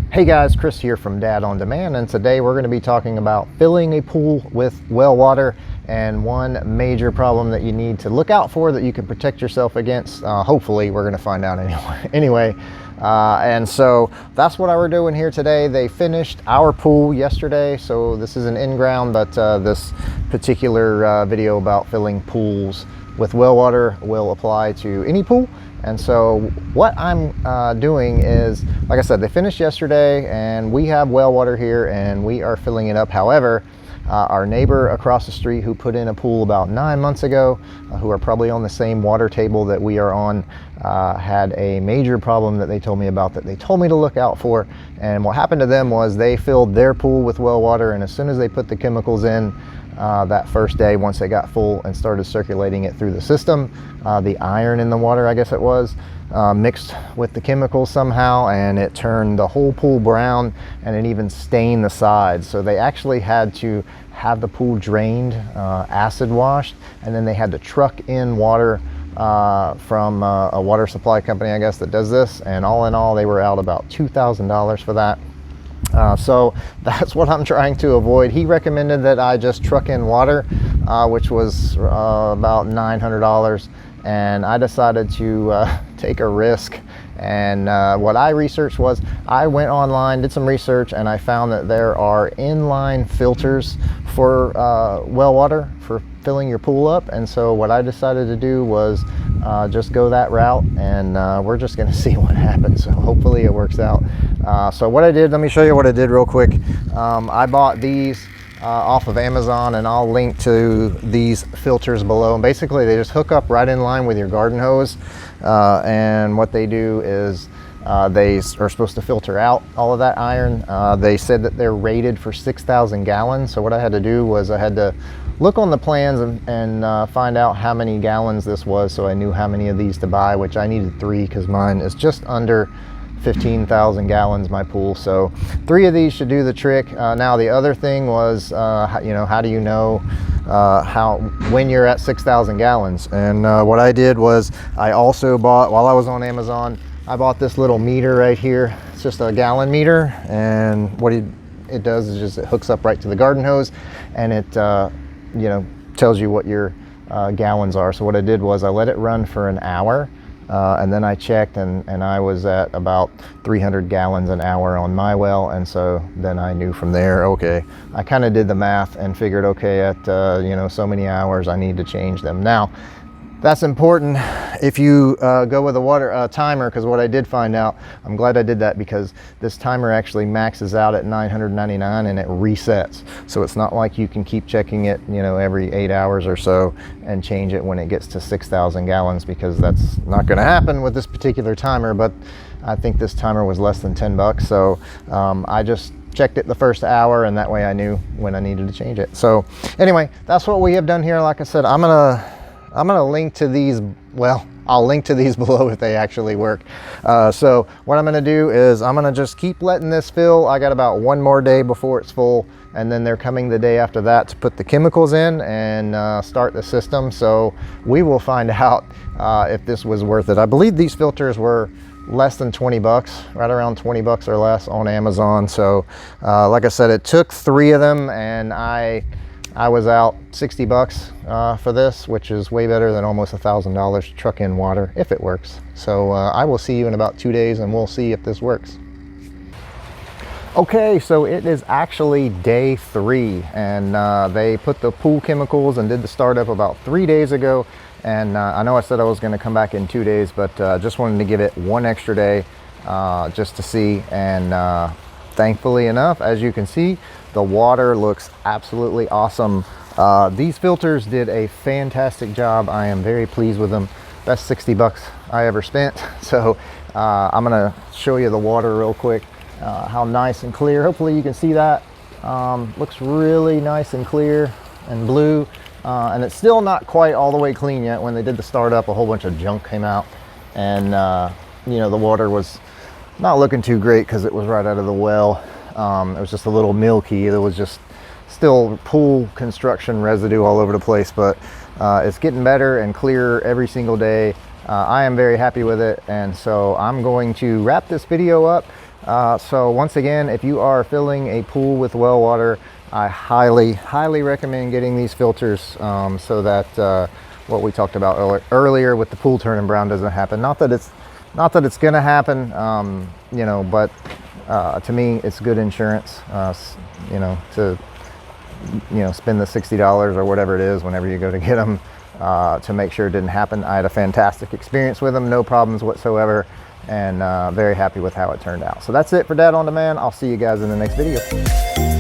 Hey guys, Chris here from Dad on Demand, and today we're going to be talking about filling a pool with well water and one major problem that you need to look out for that you can protect yourself against. Hopefully, we're going to find out anyway. And so that's what we're doing here today. They finished our pool yesterday, so this is an in-ground, but this particular video about filling pools with well water will apply to any pool. And so what I'm doing is, like I said, they finished yesterday and we have well water here and we are filling it up. However, our neighbor across the street who put in a pool about 9 months ago, who are probably on the same water table that we are on, had a major problem that they told me about, that they told me to look out for. And what happened to them was they filled their pool with well water, and as soon as they put the chemicals in, that first day, once they got full and started circulating it through the system, the iron in the water, I guess it was, mixed with the chemicals somehow, and it turned the whole pool brown, and it even stained the sides. So they actually had to have the pool drained, acid washed, and then they had to truck in water from a water supply company, I guess, that does this. And all in all, they were out about $2,000 for that. So that's what I'm trying to avoid. He recommended that I just truck in water, which was about $900, and I decided to take a risk. And what I researched was, I went online, did some research, and I found that there are inline filters for well water for filling your pool up. And so what I decided to do was just go that route, and we're just going to see what happens. So hopefully it works out. So what I did, let me show you what I did real quick. I bought these off of Amazon, and I'll link to these filters below. And basically they just hook up right in line with your garden hose, and what they do is they are supposed to filter out all of that iron. They said that they're rated for 6,000 gallons. So what I had to do was I had to look on the plans and find out how many gallons this was, so I knew how many of these to buy, which I needed 3 because mine is just under 15,000 gallons, my pool. So 3 of these should do the trick. Now the other thing was, how do you know when you're at 6,000 gallons? And what I did was I also bought, while I was on Amazon, I bought this little meter right here. It's just a gallon meter, and what it does is just it hooks up right to the garden hose, and it tells you what your gallons are. So what I did was I let it run for an hour, and then I checked, and I was at about 300 gallons an hour on my well. And so then I knew from there, okay, I kind of did the math and figured, okay, at so many hours I need to change them. Now that's important if you go with a water timer, because what I did find out, I'm glad I did that, because this timer actually maxes out at 999 and it resets. So it's not like you can keep checking it, every 8 hours or so and change it when it gets to 6,000 gallons, because that's not going to happen with this particular timer. But I think this timer was less than 10 bucks. So I just checked it the first hour, and that way I knew when I needed to change it. So anyway, that's what we have done here. Like I said, I'm gonna link to these. Well, I'll link to these below if they actually work. So what I'm gonna do is I'm gonna just keep letting this fill. I got about 1 more day before it's full, and then they're coming the day after that to put the chemicals in and start the system. So we will find out if this was worth it. I believe these filters were less than 20 bucks, right around 20 bucks or less on Amazon. So like I said, it took 3 of them, and I was out 60 bucks for this, which is way better than almost $1,000 to truck in water, if it works. So I will see you in about 2 days, and we'll see if this works. Okay, so it is actually day 3, and they put the pool chemicals and did the startup about 3 days ago. And I know I said I was going to come back in 2 days, but just wanted to give it 1 extra day just to see. And thankfully enough, as you can see, the water looks absolutely awesome. These filters did a fantastic job. I am very pleased with them. Best 60 bucks I ever spent. So I'm gonna show you the water real quick, how nice and clear. Hopefully you can see that. Looks really nice and clear and blue. And it's still not quite all the way clean yet. When they did the startup, a whole bunch of junk came out, and the water was not looking too great because it was right out of the well. It was just a little milky. There was just still pool construction residue all over the place, but it's getting better and clearer every single day. I am very happy with it, and so I'm going to wrap this video up. So once again, if you are filling a pool with well water, I highly recommend getting these filters so that what we talked about earlier with the pool turning brown doesn't happen. Not that it's going to happen, you know, but to me, it's good insurance, you know, to spend the $60 or whatever it is whenever you go to get them to make sure it didn't happen. I had a fantastic experience with them, no problems whatsoever, and very happy with how it turned out. So that's it for Dad on Demand. I'll see you guys in the next video.